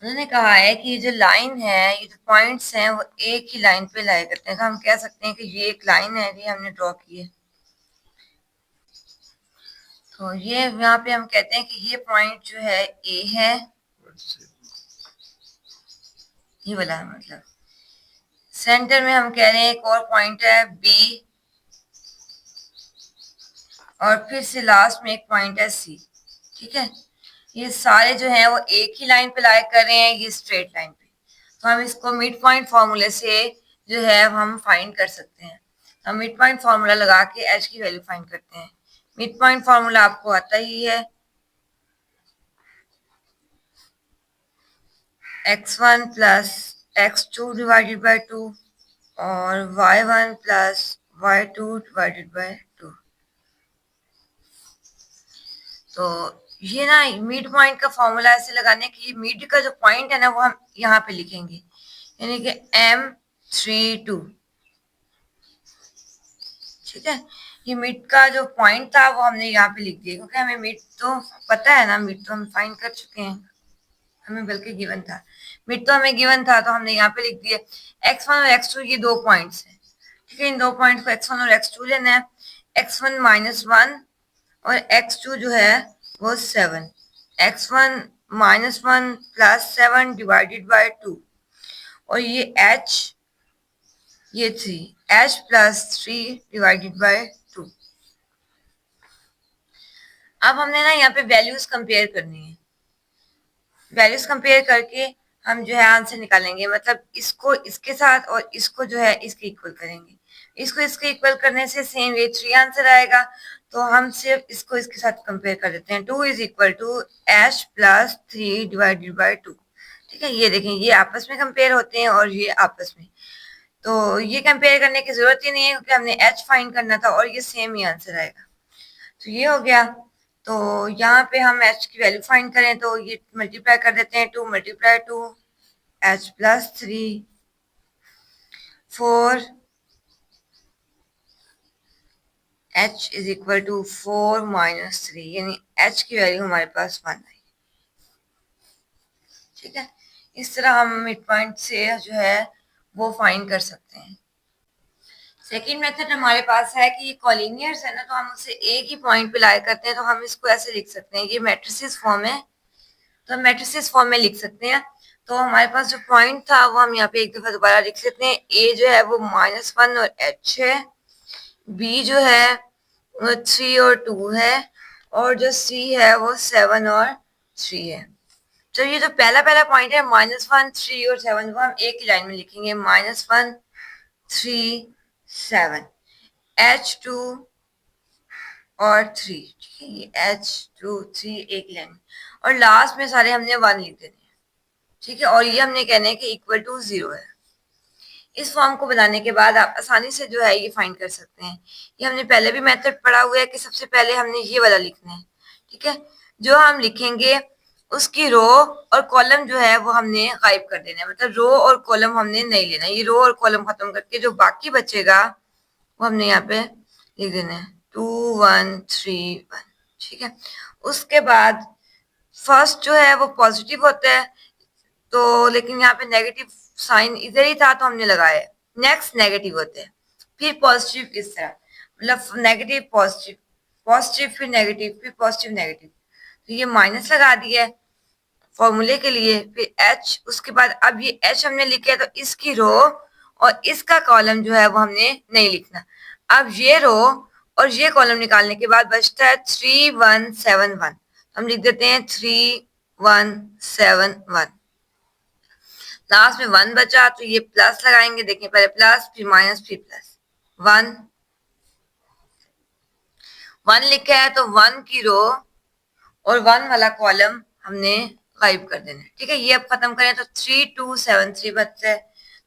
उन्होंने कहा है कि ये जो लाइन है, ये जो पॉइंट्स हैं वो एक ही लाइन पे लाई करते हैं। तो हम कह सकते हैं कि ये एक लाइन है, ये हमने ड्रॉ की है। तो ये यहाँ पे हम कहते हैं कि ये पॉइंट जो है ए है, ये वाला मतलब। सेंटर में हम कह रहे हैं एक और पॉइंट है बी, और फिर से लास्ट में एक पॉइंट है सी। ठीक है, ये सारे जो हैं वो एक ही लाइन पे लाई कर रहे हैं, ये स्ट्रेट लाइन पे। तो हम इसको मिड पॉइंट फॉर्मूले से जो है हम फाइंड कर सकते हैं। हम मिड पॉइंट फॉर्मूला लगा के एच की वैल्यू फाइंड करते हैं। मिड पॉइंट फॉर्मूला आपको आता ही है, x1 plus x2 divided by 2 और y1 plus y2 divided by 2। तो ये ना मिड पॉइंट का फॉर्मूला ऐसे लगाने की, मिड का जो पॉइंट है ना वो हम यहाँ पे लिखेंगे, यानी कि M32। ठीक है, ये मिड का जो पॉइंट था वो हमने यहाँ पे लिख दिया, क्योंकि हमें मिड तो पता है ना, मिड तो हम फाइंड कर चुके हैं, हमें बल्कि गिवन था। मिड तो हमें गिवन था, तो हमने यहाँ पे लिख दिया। x1 और x2 ये दो पॉइंट्स हैं। ठीक है, इन दो पॉइंट को x1 और x2 लेना है। x1 -1 और x2 जो है वो 7। x1 -1 प्लस 7 डिवाइडेड बाय 2, और ये h ये 3, h प्लस 3 डिवाइडेड बाय 2। अब हमने ना यहाँ पे वैल्यूज कंपेयर करनी है। वैल्यूज कंपेयर करके हम जो है आंसर निकालेंगे, मतलब इसको इसके साथ और इसको जो है इसके इक्वल करेंगे। इसको इसके इक्वल करने से सेम ये 3 आंसर आएगा, तो हम सिर्फ इसको इसके साथ कंपेयर कर देते हैं। 2 is equal to h plus 3 divided by 2। ठीक है, ये देखें, ये आपस में कंपेयर होते हैं और ये आपस में। तो ये कंपेयर करने की जरूरत ही नहीं है क्योंकि हमने h फाइंड करना था और ये सेम ही आंसर आएगा। तो ये हो गया। तो यहाँ पे हम h की वैल्यू फाइंड करें तो ये मल्टीप्लाई कर देते हैं, 2 multiply 2 h plus 3 4 h is equal to 4 minus 3, यानी h की वैल्यू हमारे पास 1 आई। ठीक है, इस तरह हम मिड पॉइंट से जो है वो फाइंड कर सकते हैं। सेकेंड मेथड हमारे पास है कि ये कॉलिनियर्स है ना, तो हम उसे एक ही पॉइंट पे लाई करते हैं, तो हम इसको ऐसे लिख सकते हैं, ये मैट्रिसेस फॉर्म है तो हम मैट्रिसेस फॉर्म में लिख सकते हैं। तो हमारे पास जो पॉइंट था वो हम यहाँ पे एक दफा दोबारा लिख लेते हैं। ए जो है वो -1 और h है, बी जो है वो 3 और 2 है, और जो सी है वो 7 और 3 है। तो ये जो पहला पॉइंट है -1 3 और 7, वो हम एक ही लाइन में लिखेंगे, -1 3 7 h2 और 3। ठीक है, ये h2 3 एक लाइन, और लास्ट में सारे हमने 1 लिख देने हैं। ठीक है, और ये हमने कहना है कि इक्वल टू 0 है। इस फॉर्म को बनाने के बाद आप आसानी से जो है ये फाइंड कर सकते हैं। ये हमने पहले भी मेथड पढ़ा हुआ है कि सबसे पहले हमने ये वाला लिखना है। ठीक है, जो हम लिखेंगे उसकी रो और कॉलम जो है वो हमने गायब कर देना है, मतलब रो और कॉलम हमने नहीं लेना। ये रो और कॉलम खत्म करके जो बाकी बचेगा वो हमने यहाँ पे लिख देना है 2 1 3 1। ठीक है, उसके बाद फर्स्ट जो है वो पॉजिटिव होता है, तो लेकिन यहाँ पे नेगेटिव साइन इधर ही था तो हमने लगाया। नेक्स्ट नेगेटिव होते हैं, फिर पॉजिटिव, किस तरह मतलब नेगेटिव पॉजिटिव पॉजिटिव फिर नेगेटिव फिर पॉजिटिव नेगेटिव, तो ये माइनस लगा दिया है फॉर्मूले के लिए। फिर h, उसके बाद अब ये h हमने लिखा है तो इसकी रो और इसका कॉलम जो है वो हमने नहीं लिखना। अब ये रो और ये कॉलम निकालने के बाद बचता है 3 1 7 1, हम लिख देते हैं 3 1 7 1। लास्ट में 1 बचा तो ये प्लस लगाएंगे, देखिए पहले प्लस फिर माइनस फिर प्लस। 1 लिखा है तो 1 की रो और 1 वाला कॉलम हमने गायब कर देना है। ठीक है, ये अब खत्म करें तो 3 2 7 3 बचता है,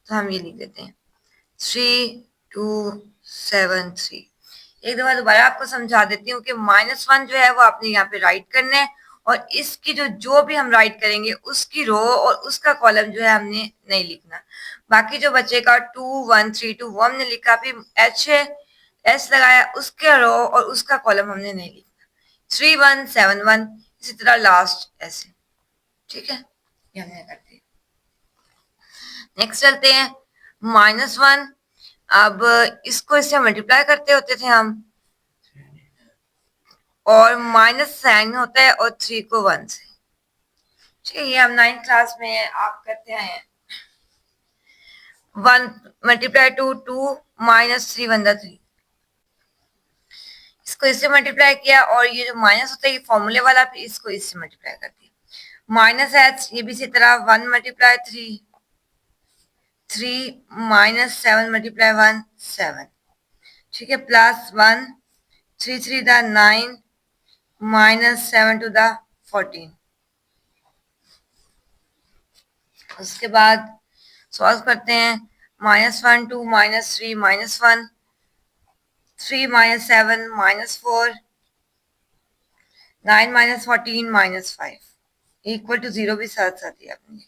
तो हम ये लिख देते हैं 3 2 7 3। एक दफा दोबारा आपको समझा देती हूँ कि -1 जो है वो आपने यहाँ पे राइट करना है, और इसकी जो भी हम राइट करेंगे उसकी रो और उसका कॉलम जो है हमने नहीं लिखना। बाकी जो बचेगा 2 1 3 2 वो हमने लिखा, फिर h है s लगाया, उसके रो और उसका कॉलम हमने नहीं लिखा। 3 1 7 1, इसी तरह लास्ट ऐसे। ठीक है, ये हमने कर दिया। नेक्स्ट चलते हैं -1। अब इसको इससे मल्टीप्लाई करते होते थे हम, और माइनस साइन होता है और 3 को 1 से। ठीक है, ये हम 9th क्लास में आप करते हैं। 1 मल्टीप्लाई 2 2 -3 1 3, इसको इससे मल्टीप्लाई किया, और ये जो माइनस होता है ये फॉर्मूले वाला, फिर इसको इससे मल्टीप्लाई कर दिया। -h, ये भी इसी तरह 1 मल्टीप्लाई 3 3 -7 मल्टीप्लाई 1 7। ठीक है, +1 3 3 दा 9 -7 to the 14। उसके बाद सॉल्व करते हैं। -1 2 -3 -1 3 -7 -4 9 -14 -5 इक्वल टू 0 भी साथ साथ ही आपने।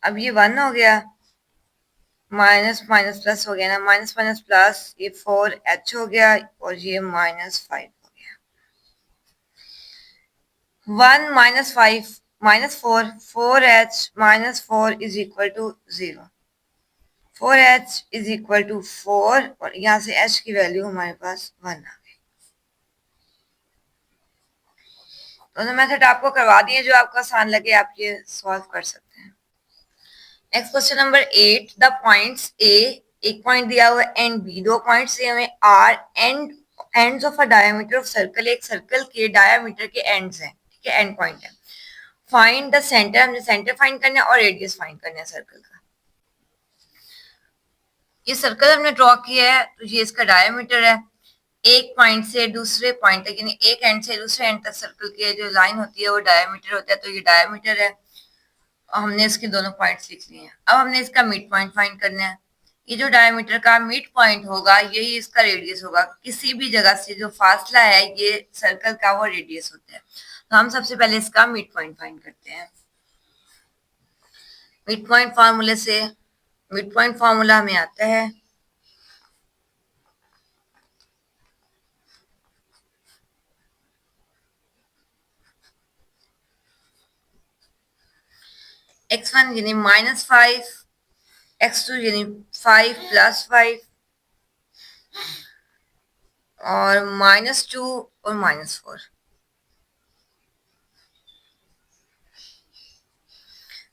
अब ये 1 हो गया, माइनस माइनस प्लस हो गया ना, माइनस माइनस प्लस, ये 4h हो गया और ये -5 हो गया। 1 -5 -4 4h -4 is equal to 0। 4h is equal to 4, और यहाँ से h की वैल्यू हमारे पास 1 आ गई। दोनों मेथड आपको करवा दिए, जो आपको आसान लगे आप ये सॉल्व कर सकते हैं। Next question number 8, the points ए, एक पॉइंट दिया हुआ है, एंड बी, दो पॉइंट्स दिए हुए are and ends of a diameter of circle, एक सर्कल के डायमीटर के एंड्स हैं। ठीक है, एंड पॉइंट है। फाइंड द सेंटर, हमने सेंटर फाइंड करना है और रेडियस फाइंड करना है सर्कल का। ये सर्कल हमने ड्रॉ किया है, तो ये इसका डायमीटर है। एक पॉइंट से दूसरे पॉइंट तक, यानी एक एंड से दूसरे एंड तक सर्कल की जो लाइन होती है वो डायमीटर होता है, तो ये डायमीटर है। हमने इसके दोनों पॉइंट्स लिख लिए हैं। अब हमने इसका मिड पॉइंट फाइंड करना है। ये जो डायमीटर का मिड पॉइंट होगा यही इसका रेडियस होगा। किसी भी जगह से जो फासला है ये सर्कल का वो रेडियस होता है। तो हम सबसे पहले इसका मिड पॉइंट फाइंड करते हैं। मिड पॉइंट फार्मूले से मिड पॉइंट फार्मूला हमें आता है x1 यानी -5, x2 यानी 5 + 5 और -2 और -4।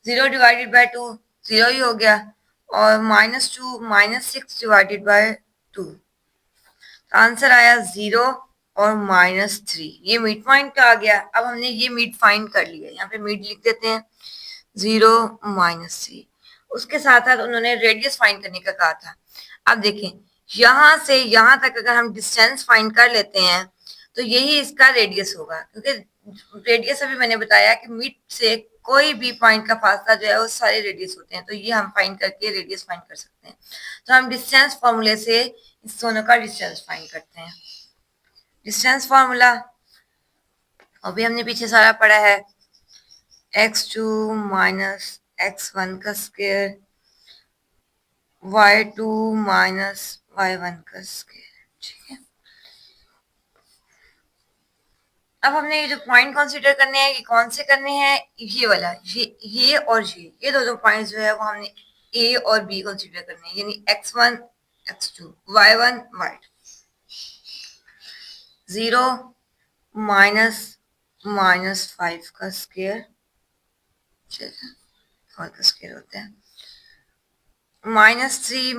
0 डिवाइडेड बाय 2 0 ही हो गया और -2 -6 डिवाइडेड बाय 2। आंसर आया 0 और -3। ये मिड पॉइंट आ गया। अब हमने ये मिड फाइंड कर लिया। यहाँ पे मिड लिख देते हैं 0 -3। उसके साथ साथ उन्होंने रेडियस फाइंड करने का कहा था। अब देखें यहाँ से यहाँ तक अगर हम डिस्टेंस फाइंड कर लेते हैं तो यही इसका रेडियस होगा, क्योंकि रेडियस अभी मैंने बताया कि मिड से कोई भी पॉइंट का फासला जो है वो सारे रेडियस होते हैं। तो ये हम फाइंड करके रेडियस फाइंड कर सकते हैं। तो हम डिस्टेंस फॉर्मूले से इस दोनों का डिस्टेंस फाइंड करते हैं। डिस्टेंस फॉर्मूला अभी हमने पीछे सारा पढ़ा है, x2 - x1 का स्क्वायर y2 - y1 का स्क्वायर। ठीक है। अब हमने ये जो पॉइंट कंसीडर करने हैं, ये कौन से करने हैं? ये वाला, ये और ये दोनों पॉइंट्स जो है वो हमने ए और बी कंसीडर करने हैं, यानी x1 x2 y1 y2। 0 -5 का स्क्वायर, और का स्क्वायर होता है -3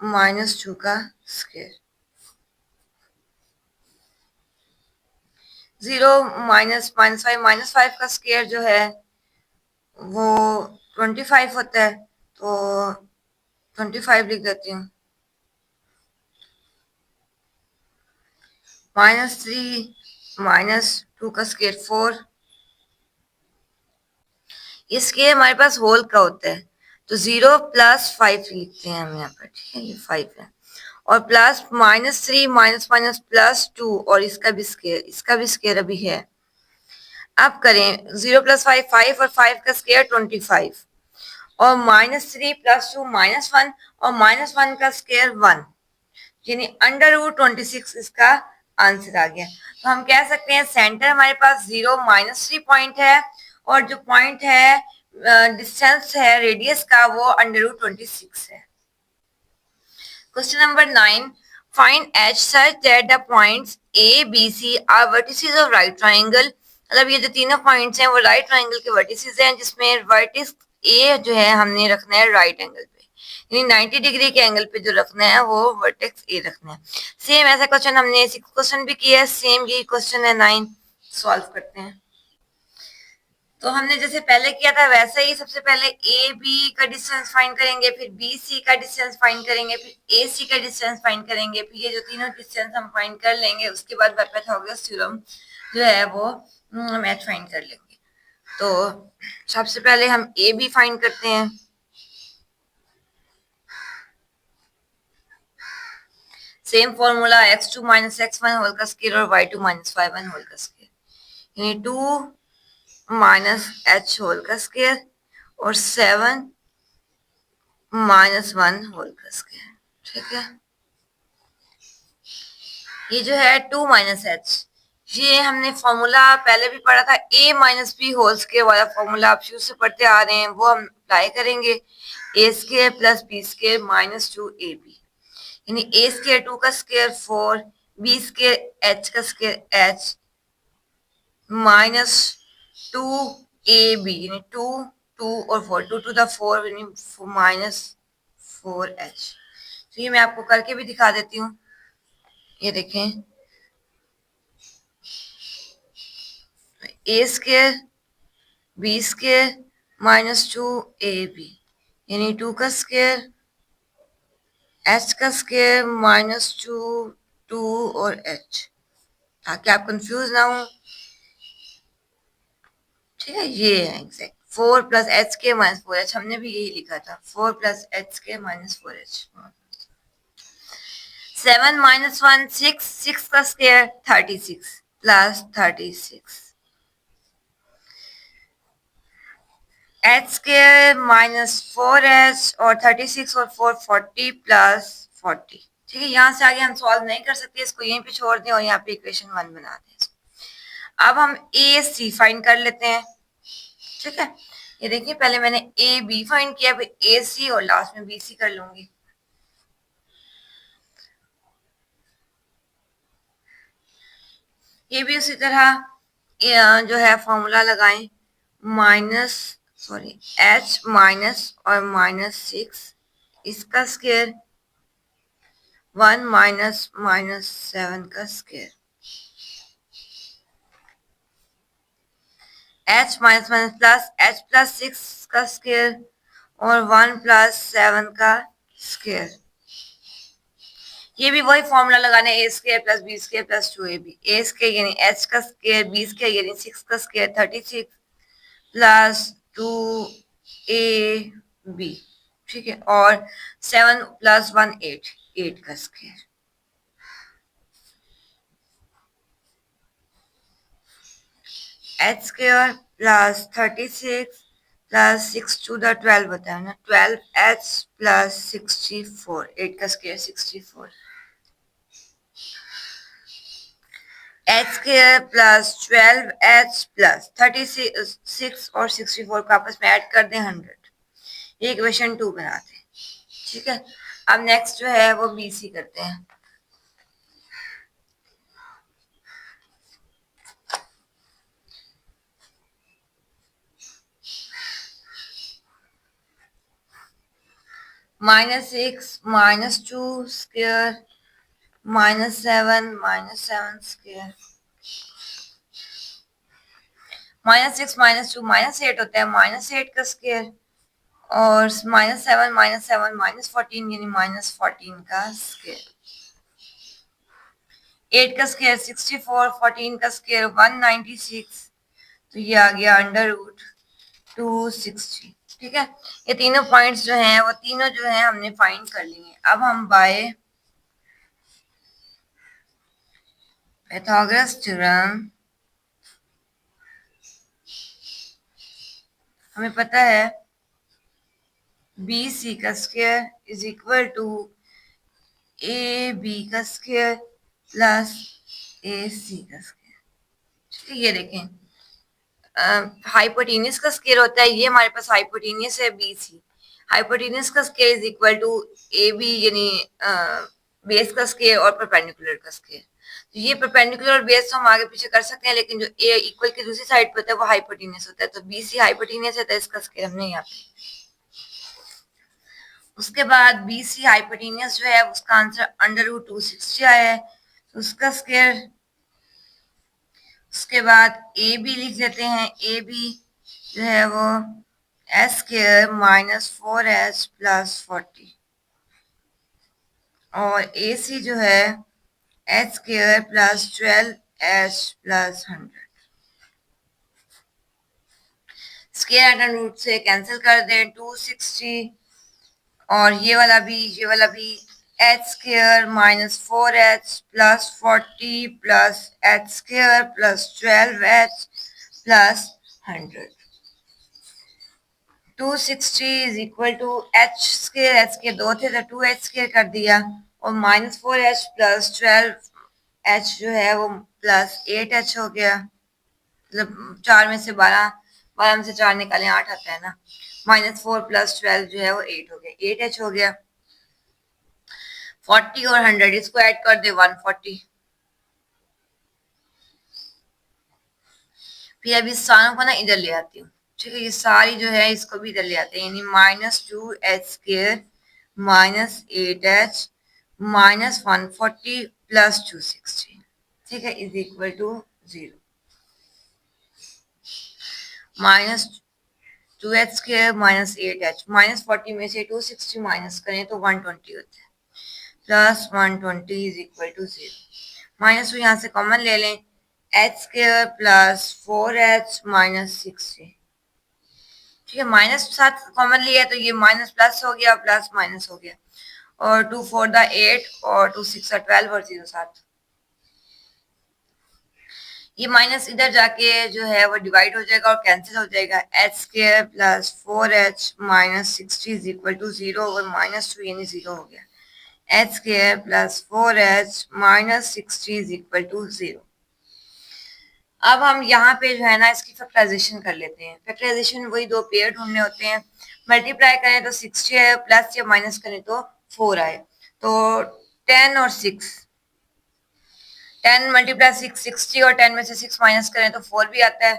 -2 का स्क्वायर। 0 -5 का स्क्वायर जो है वो 25 होता है, तो 25 लिख देती हूँ। -3 -2 का स्क्वायर 4। ये स्क्वायर हमारे पास होल का होता है, तो 0 + 5 लिखते हैं हम यहाँ पर। ठीक है, ये 5 है और प्लस -3 -2 और इसका भी स्क्वायर अभी है। अब करें 0 + 5 5 और 5 का स्क्वायर 25 और -3 + 2 -1 और -1 का स्क्वायर 1, यानी √26 इसका आंसर आ गया। तो हम कह सकते हैं सेंटर हमारे पास 0 -3 पॉइंट है और जो पॉइंट है डिस्टेंस है रेडियस का वो √26 है। Question number 9. Find H such that the points A, B, C are vertices of right triangle. मतलब ये जो तीनों पॉइंट्स हैं वो राइट ट्राइंगल के वर्टिसेस हैं, जिसमें वर्टिस ए जो है हमने रखना है राइट एंगल पे, यानी 90 डिग्री के एंगल पे जो रखना है वो वर्टेक्स ए रखना है। सेम ऐसा क्वेश्चन हमने 6 क्वेश्चन भी किया है, सेम यही क्वेश्चन है 9। सॉल्व करते हैं। तो हमने जैसे पहले किया था वैसे ही सबसे पहले ए बी का डिस्टेंस फाइंड करेंगे, फिर बी सी का डिस्टेंस फाइंड करेंगे, फिर ए सी का डिस्टेंस फाइंड करेंगे, फिर ये जो तीनों डिस्टेंस हम फाइंड कर लेंगे उसके बाद पाइथागोरस थ्योरम जो है वो मैच फाइंड कर लेंगे। तो सबसे पहले हम ए बी फाइंड करते हैं। Same formula x2 - x1 whole का स्क्वायर और y2 - y1 होल का स्क्वायर, यानी 2 - h होल का स्क्वायर और 7 -1 होल का स्क्वायर। ठीक है, ये जो है 2 - h, ये हमने फॉर्मूला पहले भी पढ़ा था, a - b होल स्क्वायर वाला फॉर्मूला आप शुरू से पढ़ते आ रहे हैं, वो हम अप्लाई करेंगे। a square + b square -2ab, यानी a स्क्वायर 2 का स्क्वायर 4, b स्क्वायर h का स्क्वायर h -2ab, यानी 2 2 और 4, 2 to the 4 यानी -4h। तो ये मैं आपको करके भी दिखा देती हूँ। ये देखें, a square b square -2ab, यानी 2 का स्क्वायर h का स्क्वायर -2 2 और h, ताकि आप कंफ्यूज ना हो। ठीक है, ये है एग्जैक्ट 4 प्लस एच के माइनस 4h, हमने भी यही लिखा था, 4 प्लस एच के माइनस 4h। 7 माइनस 1 6, 6 का square 36 plus 36, H square minus 4h और 36 और 4 40 प्लस 40। ठीक है, यहाँ से आगे हम सॉल्व नहीं कर सकते, इसको यहीं पे छोड़ दें और यहाँ पे इक्वेशन 1 बना दें। अब हम ए सी फाइंड कर लेते हैं। ठीक है, ये देखिए पहले मैंने ए बी फाइंड किया, फिर ए सी और लास्ट में बी सी कर लूंगी। ये भी उसी तरह जो है फॉर्मूला लगाएं, माइनस सॉरी एच माइनस और माइनस 6, इसका स्क्वायर 1 माइनस माइनस 7 का square, H minus minus plus H plus 6 का स्क्वायर और 1 प्लस 7 का स्क्वायर। ये भी वही फॉर्मूला लगाना है, A square plus B square plus 2ab, A square यानी एच का स्क्वायर, बी स्क्वायर यानी 6 का स्क्वायर 36 प्लस 2ab। ठीक है, और 7 प्लस 1 8, 8 का square. H square plus 36 plus 6 to the 12 होता है ना, 12h प्लस 64, 8 का square 64, h square plus 12h plus 36 और 64 को आपस में ऐड कर दें 100, ये इक्वेशन 2 बनाते हैं। ठीक है, अब नेक्स्ट जो है वो बी सी करते हैं। -6 -2 स्क्वायर -7 -7 स्क्वायर, -6 -2 -8 होता है, -8 का स्क्वायर और -7 -7 -14 यानी -14 का स्क्वायर, 8 का स्क्वायर 64, 14 का स्क्वायर 196, तो ये आ गया अंडर रूट 260। ठीक है, ये तीनों पॉइंट्स जो हैं वो तीनों जो हैं हमने फाइंड कर लिए। अब हम बाय पाइथागोरस थ्योरम, हमें पता है बी सी का square is equal to A B का स्क्वायर प्लस ए सी का स्क्वायर। ठीक है, ये देखें हाइपोटेन्यूस का स्क्वायर होता है, ये हमारे पास हाइपोटेन्यूस है बी सी, हाइपोटेन्यूस का square is equal to A B यानी बेस का स्क्वायर और परपेंडिकुलर का स्क्वायर। तो ये परपेंडिकुलर और बेस तो हम आगे पीछे कर सकते हैं, लेकिन जो ए इक्वल की दूसरी साइड पे होता है वो हाइपोटेन्यूस होता है, तो बी सी हाइपोटेन्यूस है तो इसका स्क्वायर हमने यहाँ पे। उसके बाद बी सी हाइपोटेन्यूस जो है उसका आंसर अंडर रूट 260 आया है, तो उसका स्क्वायर। उसके बाद ए बी लिख लेते हैं, ए बी जो है वो एस स्क्वायर -4h प्लस 40 और ए सी जो है h square plus 12h plus 100। Square under root से कैंसिल कर दें 260 और ये वाला भी h square -4h plus 40 plus H square plus 12h plus 100। 260 is equal to h square दो थे तो 2h स्क्वायर कर दिया और -4h प्लस 12h जो है वो प्लस 8h हो गया, मतलब 4 में से 12, 12 में से 4 निकालें 8 आता है ना, -4 प्लस 12 जो है वो 8 हो गया, 8h हो गया। 40 और 100 इसको ऐड कर दे 140। फिर अभी इस सारों को ना इधर ले आती हूँ। ठीक है, ये सारी जो है इसको भी इधर ले आते हैं, यानी -2h स्क्वायर -8h -140 प्लस 260। ठीक है, is equal to 0। -2h square -8h -40 में से 260 माइनस करें तो 120 होता है, plus 120 is equal to 0। Minus यहाँ से कॉमन ले लें, एच स्क्वायर प्लस 4h -60 ठीक है, माइनस साथ कॉमन लिया तो ये माइनस प्लस हो गया, प्लस माइनस हो गया, और 2 4 द 8 और 2 6 12 और 0 7। ये माइनस इधर जाके जो है वो डिवाइड हो जाएगा और कैंसिल हो जाएगा। H square plus 4h minus 60 is equal to 0 और माइनस 2 यानी 0 हो गया। H square plus 4h minus 60 is equal to 0। अब हम यहाँ पे जो है ना इसकी फैक्टराइजेशन कर लेते हैं। फैक्टराइजेशन वही दो पेयर ढूंढने होते हैं। मल्टीप्लाई करें तो 60 आए, प्लस या माइनस करें तो 4 आए। तो 10 और 6, 10 मल्टीप्लाई 6 60 और 10 में से 6 माइनस करें तो 4 भी आता है।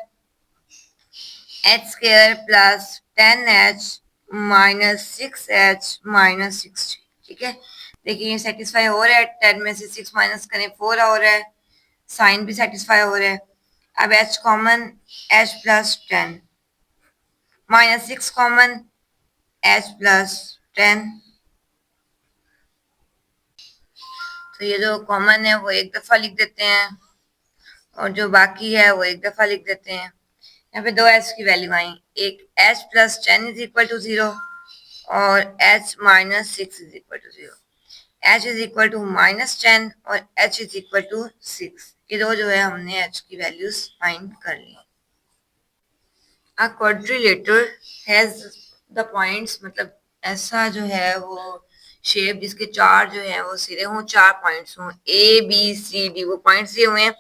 H square plus 10h minus 6h minus 60। ठीक है, देखिए ये सेटिस्फाई हो रहा है। 10 में से 6 माइनस करें 4 हो रहा है, साइन भी सेटिस्फाई हो रहा है। अब h common, h plus 10 minus 6 common, h plus 10। तो ये जो कॉमन है वो एक दफा लिख देते हैं और जो बाकी है वो एक दफा लिख देते हैं। यहाँ पे दो h की वैल्यू आई, एक h plus 10 is equal to 0 और h minus 6 is equal to 0। h is equal to minus 10 और h इज इक्वल टू 6। ये दो जो है हमने h की वैल्यूज फाइंड कर ली। A quadrilateral has the points, मतलब ऐसा जो है वो शेप जिसके चार जो है वो सिरे हों, चार पॉइंट्स हों, ए बी सी डी, वो पॉइंट्स दिए हुए हैं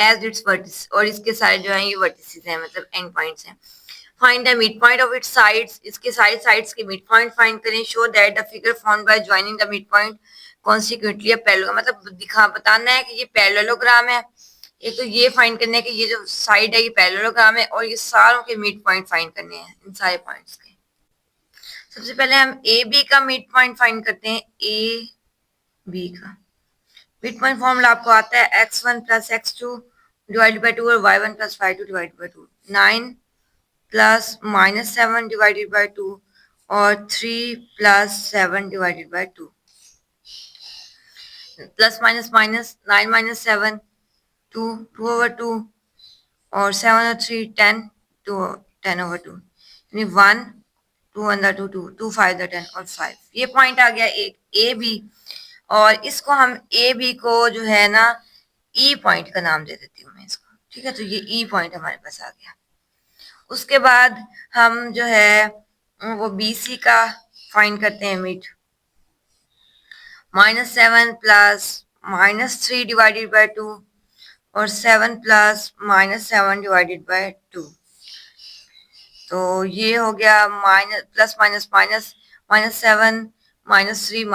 एज इट्स वर्टिस, और इसके साइड जो है ये वर्टिसेस हैं, मतलब एंड पॉइंट्स हैं। Find the mid point of its sides, इसके साइड्स के मिड पॉइंट फाइंड करें। Show that the figure formed by joining the mid point consequently a parallelogram, मतलब दिखा बताना है कि ये पैरेललोग्राम है। एक तो ये फाइंड करने के ये जो साइड है ये पैरेललोग्राम है, और ये सारों के मिड पॉइंट फाइंड करने हैं इन सारे पॉइंट्स के। सबसे पहले हम ए बी का मिड पॉइंट फाइंड करते हैं। ए बी का मिड पॉइंट फॉर्मूला आपको आता है x1 plus x2 divided by 2 और y1 plus y2 divided by 2, 9 plus minus 7 divided by 2 और 3 plus 7 divided by 2। Plus minus minus, 9 minus 7 2, 2 over 2 और 7 और 3 10, 2 10 ओवर 2 यानी 1 2 अंदर 2 2 2 5 10 और 5। ये पॉइंट आ गया एक ए बी, और इसको हम ए बी को जो है ना ई पॉइंट का नाम दे देती हूँ मैं इसको। ठीक है, तो ये ई पॉइंट हमारे पास आ गया। उसके बाद हम जो है वो बी सी का फाइंड करते हैं मिड। -7 प्लस -3 डिवाइडेड बाई 2 और 7 प्लस -7 डिवाइडेड बाई 2। तो ये हो गया minus plus minus minus, -7 -3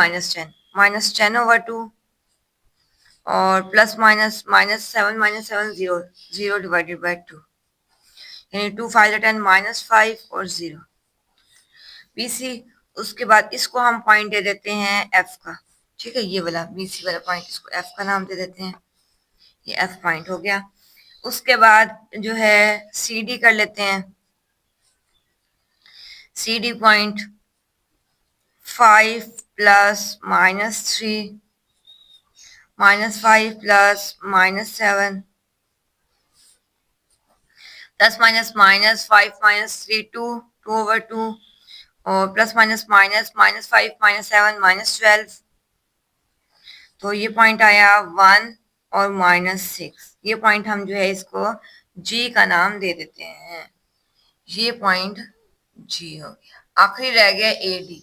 -10 over 2 और प्लस माइनस -7 0 0 डिवाइडेड बाई 2 यानी 2 5 10 -5 और 0 BC। उसके बाद इसको हम पॉइंट दे देते हैं F का। ठीक है, ये वाला BC वाला पॉइंट इसको F का नाम दे देते हैं। ये F पॉइंट हो गया। उसके बाद जो है CD कर लेते हैं। CD point 5 plus -3 -5 plus -7 plus minus minus 5 -3 2 2 over 2 और प्लस माइनस माइनस -5 -7 -12। तो ये पॉइंट आया 1 और -6। ये पॉइंट हम जो है इसको G का नाम दे देते हैं। ये पॉइंट G हो गया। आखिरी रह गया AD।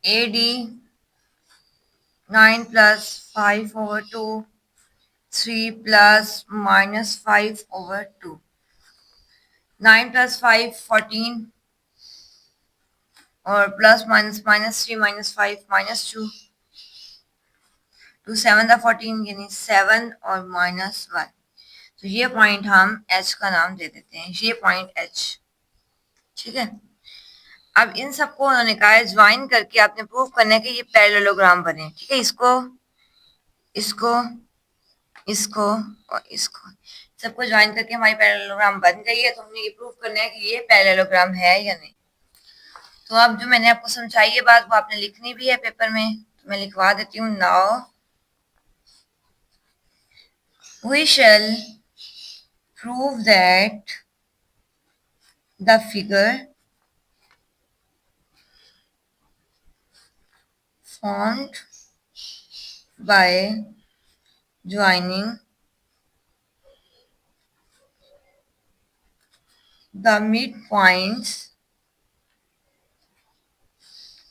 AD 9 plus 5 over 2 3 plus -5 over 2, 9 plus 5 14 और प्लस माइनस -3 -5 -2 2 7 14 यानी 7 और -1। तो ये पॉइंट हम H का नाम दे देते हैं। ये पॉइंट H। ठीक है, अब इन सबको उन्होंने कहा है ज्वाइन करके आपने प्रूव करना है कि ये पैरेललोग्राम बने। ठीक है, इसको इसको इसको और इसको सबको ज्वाइन करके हमारी पैरेललोग्राम बन गई है। तो हमने ये प्रूव करना है कि ये पैरेललोग्राम है या नहीं। तो अब जो मैंने आपको समझाई है बात वो आपने लिखनी भी है पेपर में, तो मैं लिखवा देती हूँ। Now We shall prove that the figure formed by joining the midpoints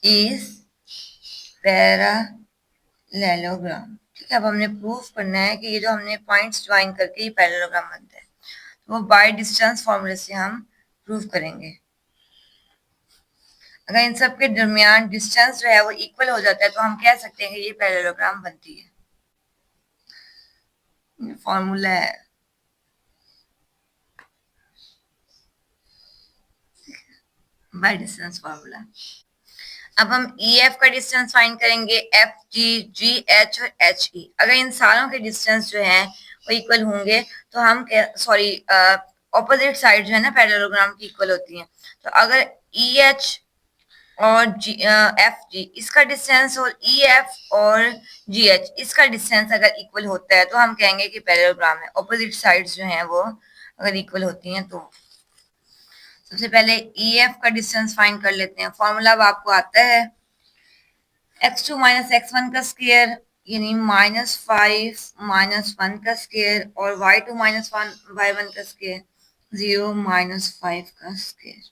is parallelogram. ठीक है, अब हमने प्रूफ करना है कि ये जो हमने पॉइंट्स ज्वाइन करके ये पैरेललोग्राम बनता है, तो वो बाय डिस्टेंस फॉर्मूले से हम प्रूफ करेंगे। अगर इन सब के दरमियान डिस्टेंस जो है वो इक्वल हो जाता है तो हम कह सकते हैं कि ये पैरेललोग्राम बनती है। फॉर्मूला है, बाय डिस्टेंस फॉर्मूला। अब हम ई एफ का डिस्टेंस फाइंड करेंगे, एफ जी, जी एच और एच ई। अगर इन सारों के डिस्टेंस जो है वो इक्वल होंगे तो हम सॉरी ऑपोजिट साइड जो है ना पैरेललोग्राम की इक्वल होती हैं। तो अगर ई एच और जी एफ जी इसका डिस्टेंस और ई एफ और जी एच इसका डिस्टेंस अगर इक्वल होता है तो हम कहेंगे कि पैरेललोग्राम है। ऑपोजिट साइड्स जो हैं वो अगर इक्वल होती हैं तो। सबसे पहले ई एफ का डिस्टेंस फाइंड कर लेते हैं। फॉर्मूला अब आपको आता है x2 माइनस x1 का स्क्वायर यानी -5 -1 का स्क्वायर और y2 माइनस 1 y1 का स्क्वायर 0 -5 का स्क्वायर।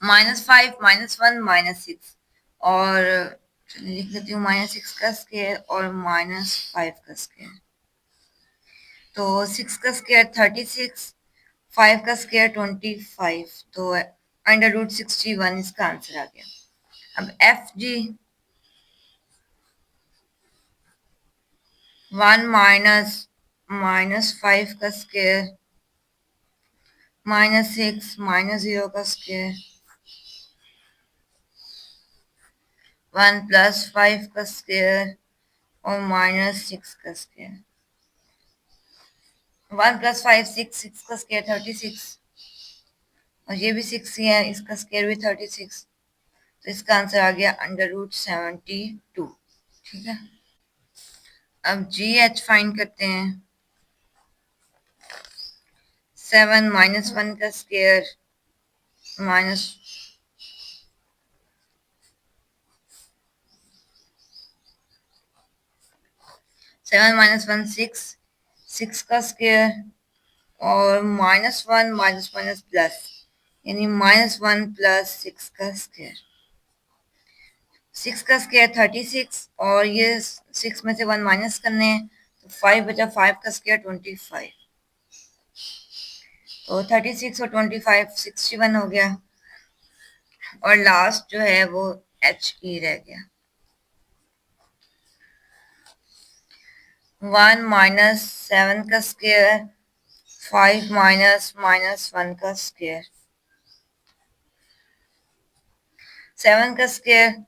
-5 -1 -6 और लिख लेती हूँ -6 का स्क्वायर और -5 का स्क्वायर। तो 6 का स्क्वायर 36, 5 का स्क्वायर 25, तो √61 इसका आंसर आ गया। अब एफ जी 1 -5 का स्क्वायर -6 -0 का स्क्वायर 1 +5 का स्क्वायर और -6 का स्क्वायर। 1 +5 6, 6 का स्क्वायर 36 और ये भी 6 ही है, इसका स्क्वायर भी 36, तो इसका आंसर आ गया √72। ठीक है, अब जी एच फाइंड करते हैं। 7 -1 का स्क्वायर माइनस 7 -1 6, 6 का स्क्वायर और -1 माइनस प्लस यानी -1 + 6 का स्क्वायर। 6 का स्क्वायर 36 और ये 6 में से 1 माइनस करने हैं तो 5 बचा, 5 का स्क्वायर 25, तो 36 और 25 61 हो गया और लास्ट जो है वो एच ई रह गया। 1 -7 का स्क्वायर 5 -1 का स्क्वायर। 7 का स्क्वायर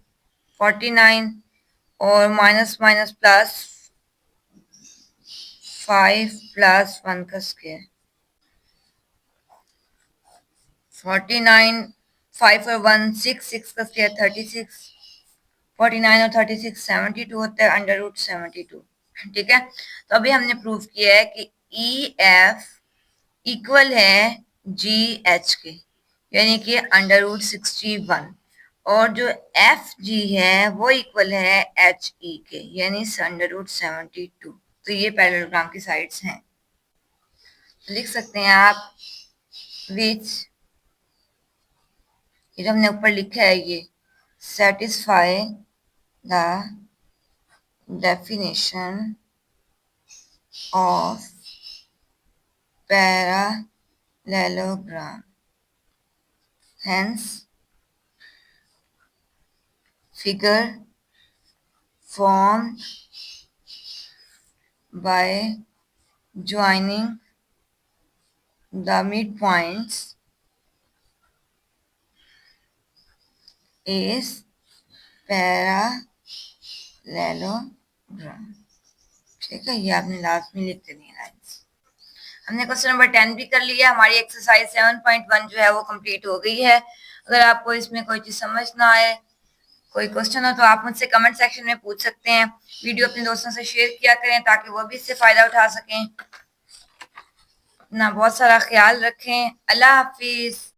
49 और माइनस प्लस 5 + 1 का स्क्वायर। 49 5 और 1 6, 6 का स्क्वायर 36, 49 और 36 72 होता है, √72। ठीक है, तो अभी हमने प्रूव किया है कि ई एफ इक्वल है जी एच के यानी कि √61 और जो एफ जी है वो इक्वल है एच ई के यानी √72। तो ये पैरेललोग्राम की साइड्स हैं। तो लिख सकते हैं आप विच, ये जो हमने ऊपर लिखा है ये satisfy the definition of parallelogram. Hence, figure formed by joining the midpoints is parallelogram। ठीक है, ये आपने लास्ट में लिख देनी है लाइन्स। हमने क्वेश्चन नंबर 10 भी कर लिया। हमारी एक्सरसाइज 7.1 जो है वो कंप्लीट हो गई है। अगर आपको इसमें कोई चीज समझ ना आए कोई क्वेश्चन हो तो आप मुझसे कमेंट सेक्शन में पूछ सकते हैं। वीडियो अपने दोस्तों से शेयर किया करें ताकि वो भी इससे फायदा उठा सकें। अपना बहुत सारा ख्याल रखें। अल्लाह हाफिज।